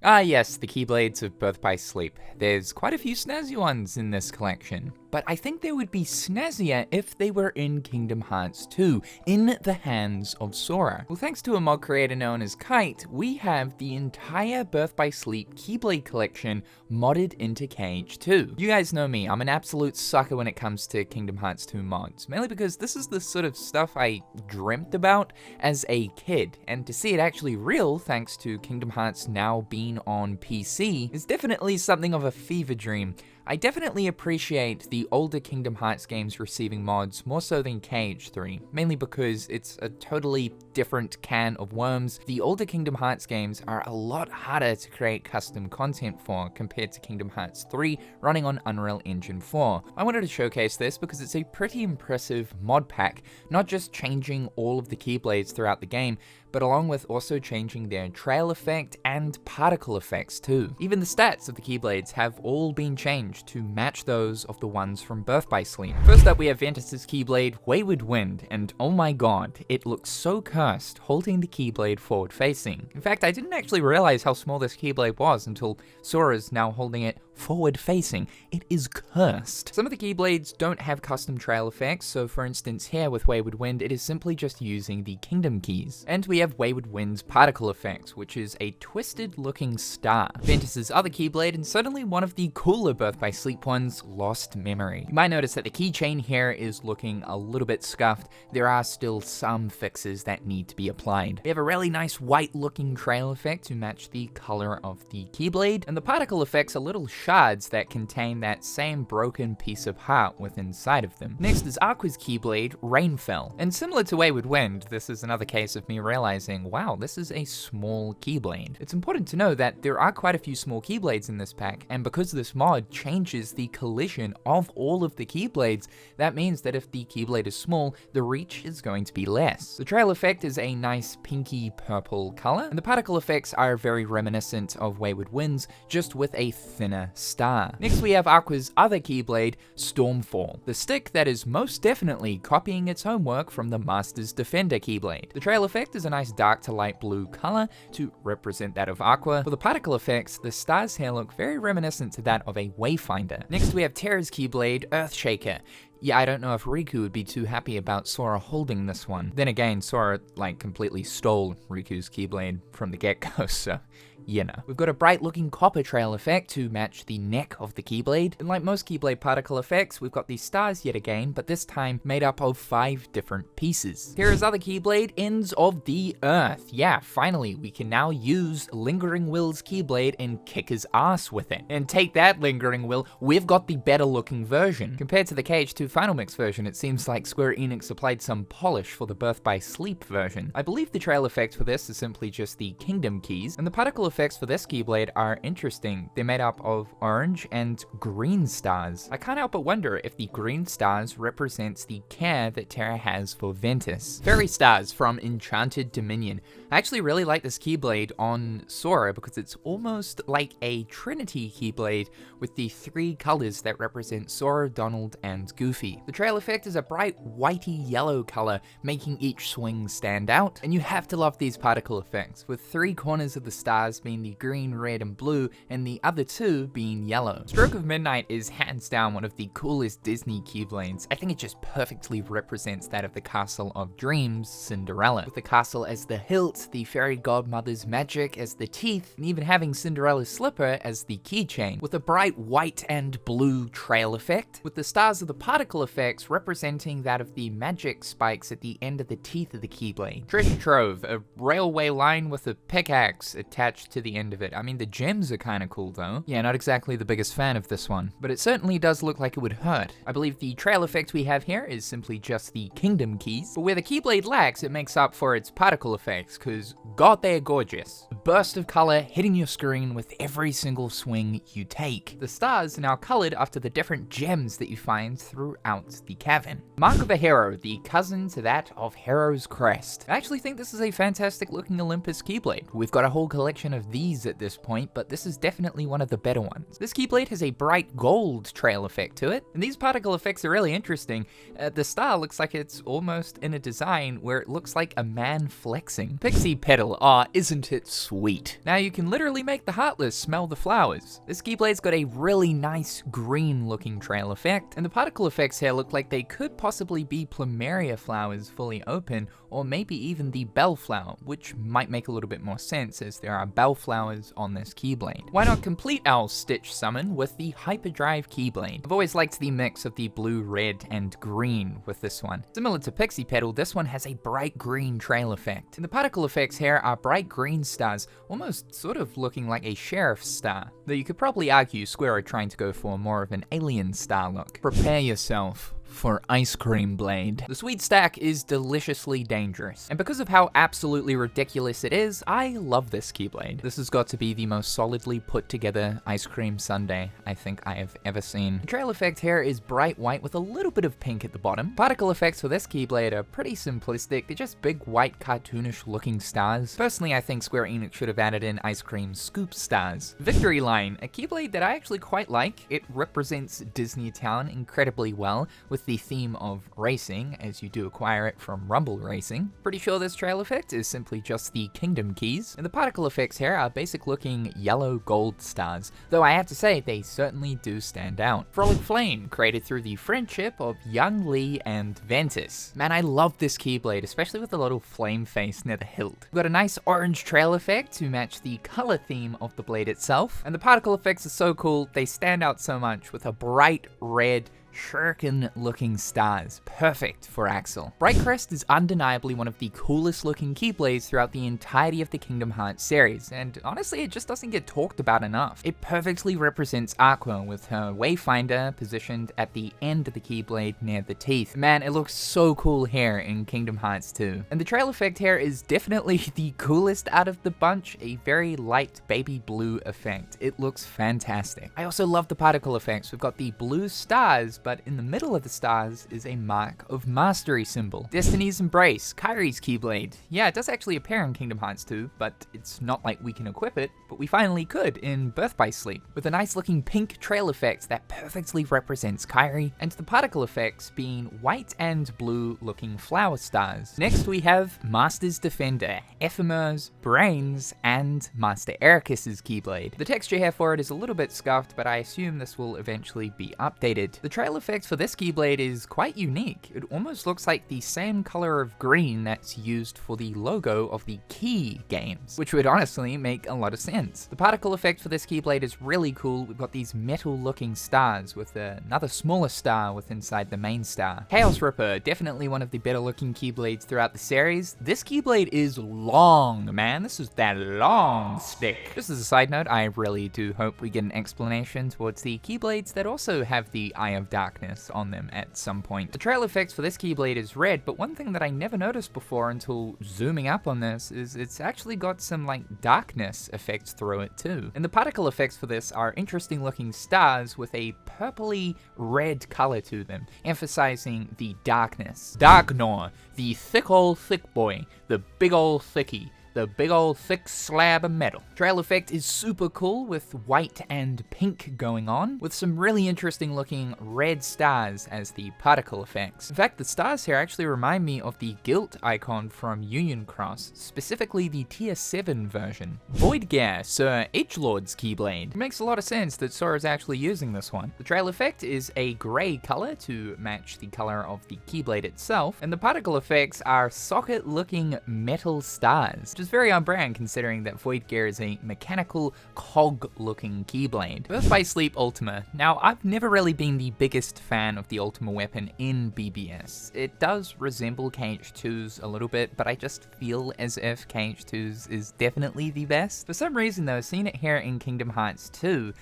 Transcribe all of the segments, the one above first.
Ah yes, the Keyblades of Birth by Sleep. There's quite a few snazzy ones in this collection, but I think they would be snazzier if they were in Kingdom Hearts 2, in the hands of Sora. Well, thanks to a mod creator known as Kite, we have the entire Birth by Sleep Keyblade collection modded into KH2. You guys know me, I'm an absolute sucker when it comes to Kingdom Hearts 2 mods, mainly because this is the sort of stuff I dreamt about as a kid, and to see it actually real thanks to Kingdom Hearts now being on PC is definitely something of a fever dream. I definitely appreciate the older Kingdom Hearts games receiving mods more so than KH3, mainly because it's a totally different can of worms. The older Kingdom Hearts games are a lot harder to create custom content for compared to Kingdom Hearts 3 running on Unreal Engine 4. I wanted to showcase this because it's a pretty impressive mod pack, not just changing all of the Keyblades throughout the game, but along with also changing their trail effect and particle effects too. Even the stats of the Keyblades have all been changed to match those of the ones from Birth by Sleep. First up we have Ventus's Keyblade, Wayward Wind, and oh my god, it looks so cursed holding the Keyblade forward facing. In fact, I didn't actually realize how small this Keyblade was until Sora's now holding it forward facing. It is cursed. Some of the Keyblades don't have custom trail effects, so for instance here with Wayward Wind, it is simply just using the Kingdom keys. And we have Wayward Wind's particle effect, which is a twisted looking star. Ventus's other Keyblade, and certainly one of the cooler Birth by Sleep ones, Lost Memory. You might notice that the keychain here is looking a little bit scuffed. There are still some fixes that need to be applied. We have a really nice white looking trail effect to match the color of the Keyblade, and the particle effects are little shards that contain that same broken piece of heart within inside of them. Next is Aqua's Keyblade, Rainfell. And similar to Wayward Wind, this is another case of me realizing, wow, this is a small Keyblade. It's important to know that there are quite a few small Keyblades in this pack, and because this mod changes the collision of all of the Keyblades, that means that if the Keyblade is small, the reach is going to be less. The trail effect is a nice pinky purple color, and the particle effects are very reminiscent of Wayward Wind's, just with a thinner star. Next we have Aqua's other Keyblade, Stormfall, the stick that is most definitely copying its homework from the Master's Defender Keyblade. The trail effect is a nice dark to light blue color to represent that of Aqua. For the particle effects, the stars here look very reminiscent to that of a Wayfinder. Next we have Terra's Keyblade, Earthshaker. Yeah, I don't know if Riku would be too happy about Sora holding this one. Then again, Sora completely stole Riku's Keyblade from the get-go, so you know. We've got a bright looking copper trail effect to match the neck of the Keyblade. And like most Keyblade particle effects, we've got these stars yet again, but this time made up of 5 different pieces. Here is other Keyblade, Ends of the Earth. Yeah, finally, we can now use Lingering Will's Keyblade and kick his ass with it. And take that, Lingering Will, we've got the better looking version. Compared to the KH2 Final Mix version, it seems like Square Enix applied some polish for the Birth by Sleep version. I believe the trail effect for this is simply just the Kingdom keys, and the particle effects for this Keyblade are interesting. They're made up of orange and green stars. I can't help but wonder if the green stars represents the care that Terra has for Ventus. Fairy Stars from Enchanted Dominion. I actually really like this Keyblade on Sora because it's almost like a Trinity Keyblade with the 3 colors that represent Sora, Donald, and Goofy. The trail effect is a bright whitey yellow color, making each swing stand out, and you have to love these particle effects, with 3 corners of the stars being the green, red, and blue, and the other 2 being yellow. Stroke of Midnight is hands down one of the coolest Disney Keyblades. I think it just perfectly represents that of the Castle of Dreams, Cinderella, with the castle as the hilt, the fairy godmother's magic as the teeth, and even having Cinderella's slipper as the keychain, with a bright white and blue trail effect, with the stars of the particle effects representing that of the magic spikes at the end of the teeth of the Keyblade. Treasure Trove, a railway line with a pickaxe attached to the end of it. I mean, the gems are kind of cool though. Yeah, not exactly the biggest fan of this one, but it certainly does look like it would hurt. I believe the trail effect we have here is simply just the Kingdom keys, but where the Keyblade lacks, it makes up for its particle effects, because god, they're gorgeous. A burst of color hitting your screen with every single swing you take. The stars are now colored after the different gems that you find throughout the cavern. Mark of a Hero, the cousin to that of Hero's Crest. I actually think this is a fantastic looking Olympus Keyblade. We've got a whole collection of these at this point, but this is definitely one of the better ones. This Keyblade has a bright gold trail effect to it, and these particle effects are really interesting. The star looks like it's almost in a design where it looks like a man flexing. Pixie Petal, isn't it sweet? sweet. Now you can literally make the Heartless smell the flowers. This Keyblade's got a really nice green looking trail effect, and the particle effects here look like they could possibly be plumeria flowers fully open, or maybe even the bellflower, which might make a little bit more sense as there are bellflowers on this Keyblade. Why not complete our Stitch summon with the Hyperdrive Keyblade? I've always liked the mix of the blue, red, and green with this one. Similar to Pixie Petal, this one has a bright green trail effect. And the particle effects here are bright green stars, almost sort of looking like a sheriff's star. Though you could probably argue Square are trying to go for more of an alien star look. Prepare yourself for Ice Cream Blade. The sweet stack is deliciously dangerous, and because of how absolutely ridiculous it is, I love this Keyblade. This has got to be the most solidly put together ice cream sundae I think I have ever seen. The trail effect here is bright white with a little bit of pink at the bottom. Particle effects for this Keyblade are pretty simplistic. They're just big white cartoonish looking stars. Personally, I think Square Enix should have added in ice cream scoop stars. Victory Line, a Keyblade that I actually quite like. It represents Disney Town incredibly well with the theme of racing, as you do acquire it from Rumble Racing. Pretty sure this trail effect is simply just the Kingdom Keys, and the particle effects here are basic looking yellow gold stars, though I have to say they certainly do stand out. Frolic Flame, created through the friendship of Young Lee and Ventus. Man, I love this Keyblade, especially with the little flame face near the hilt. We've got a nice orange trail effect to match the color theme of the blade itself, and the particle effects are so cool, they stand out so much with a bright red shuriken looking stars, perfect for Axel. Bright Crest is undeniably one of the coolest looking Keyblades throughout the entirety of the Kingdom Hearts series, and honestly it just doesn't get talked about enough. It perfectly represents Aqua with her Wayfinder positioned at the end of the Keyblade near the teeth. Man, it looks so cool here in Kingdom Hearts 2. And the trail effect here is definitely the coolest out of the bunch, a very light baby blue effect. It looks fantastic. I also love the particle effects. We've got the blue stars, but in the middle of the stars is a mark of mastery symbol. Destiny's Embrace, Kairi's Keyblade. Yeah, it does actually appear in Kingdom Hearts 2, but it's not like we can equip it, but we finally could in Birth by Sleep, with a nice looking pink trail effect that perfectly represents Kairi, and the particle effects being white and blue looking flower stars. Next we have Master's Defender, Ephemer's, Brains, and Master Ericus's Keyblade. The texture here for it is a little bit scuffed, but I assume this will eventually be updated. The trail effect for this Keyblade is quite unique. It almost looks like the same color of green that's used for the logo of the Key games, which would honestly make a lot of sense. The particle effect for this Keyblade is really cool. We've got these metal looking stars with another smaller star with inside the main star. Chaos Ripper, definitely one of the better looking Keyblades throughout the series. This Keyblade is long, man. This is that long stick. Just as a side note, I really do hope we get an explanation towards the Keyblades that also have the Eye of Darkness on them at some point. The trail effects for this Keyblade is red, but one thing that I never noticed before until zooming up on this is it's actually got some like darkness effects through it too. And the particle effects for this are interesting looking stars with a purpley red color to them, emphasizing the darkness. Darknor, the thick old thick boy, the big old thickie, the big old thick slab of metal. Trail effect is super cool with white and pink going on, with some really interesting looking red stars as the particle effects. In fact, the stars here actually remind me of the Guilt icon from Union Cross, specifically the tier 7 version. Void Gear, Sir H-Lord's Keyblade. It makes a lot of sense that Sora is actually using this one. The trail effect is a grey color to match the color of the Keyblade itself, and the particle effects are socket looking metal stars, which is very on brand considering that Void Gear is a mechanical cog looking Keyblade. Birth by Sleep Ultima. Now, I've never really been the biggest fan of the Ultima weapon in BBS. It does resemble KH2's a little bit, but I just feel as if KH2's is definitely the best. For some reason though, seeing it here in Kingdom Hearts 2,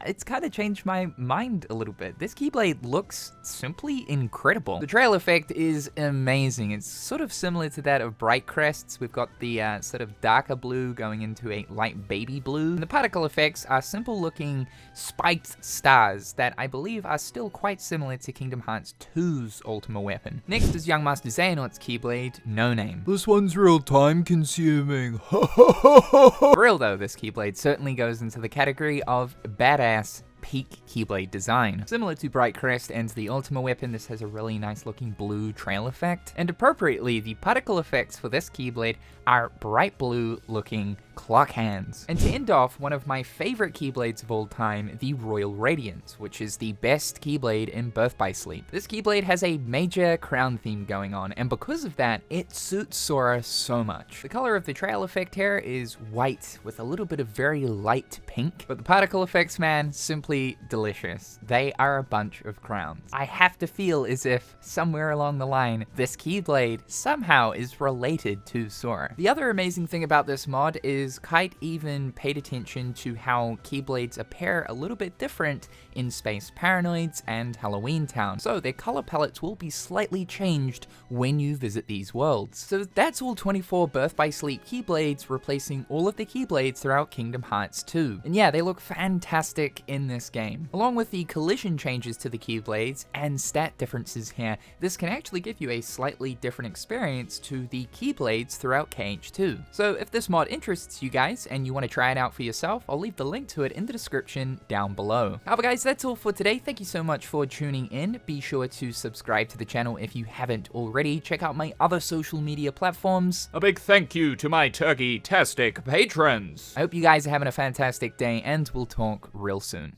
it's kind of changed my mind a little bit. This Keyblade looks simply incredible. The trail effect is amazing. It's sort of similar to that of Bright Crests. We've got the sort of darker blue going into a light baby blue. And the particle effects are simple looking spiked stars that I believe are still quite similar to Kingdom Hearts 2's Ultima weapon. Next is Young Master Xehanort's Keyblade, No Name. This one's real time consuming. For real though, this Keyblade certainly goes into the category of badass peak Keyblade design. Similar to Bright Crest and the Ultima weapon, this has a really nice looking blue trail effect, and appropriately, the particle effects for this Keyblade are bright blue looking clock hands. And to end off, one of my favorite Keyblades of all time, the Royal Radiance, which is the best Keyblade in Birth by Sleep. This Keyblade has a major crown theme going on, and because of that, it suits Sora so much. The color of the trail effect here is white with a little bit of very light pink, but the particle effects, man, simply delicious. They are a bunch of crowns. I have to feel as if somewhere along the line, this Keyblade somehow is related to Sora. The other amazing thing about this mod is Kite even paid attention to how Keyblades appear a little bit different in Space Paranoids and Halloween Town, so their color palettes will be slightly changed when you visit these worlds. So that's all 24 Birth by Sleep Keyblades, replacing all of the Keyblades throughout Kingdom Hearts 2. And yeah, they look fantastic in this game. Along with the collision changes to the Keyblades and stat differences here, this can actually give you a slightly different experience to the Keyblades throughout KH2. So if this mod interests you guys and you want to try it out for yourself, I'll leave the link to it in the description down below. However guys, that's all for today. Thank you so much for tuning in. Be sure to subscribe to the channel if you haven't already. Check out my other social media platforms. A big thank you to my turkey-tastic patrons. I hope you guys are having a fantastic day, and we'll talk real soon.